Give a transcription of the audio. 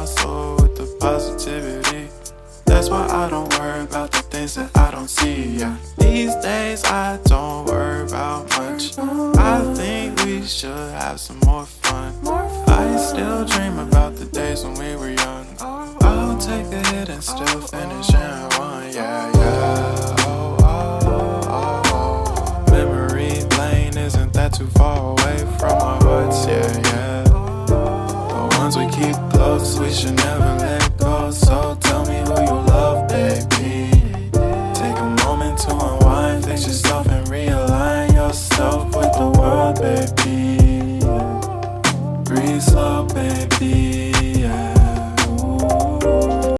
my soul with the positivity. That's why I don't worry about the things that I don't see. Yeah. These days I don't worry about much. I think we should have some more fun. I still dream about the days when we were young. I'll take a hit and still finish in one. Yeah, yeah. Oh, oh, oh, oh. Memory lane isn't that too far away from our hearts. Yeah, yeah. The ones we keep close, we should never let go. So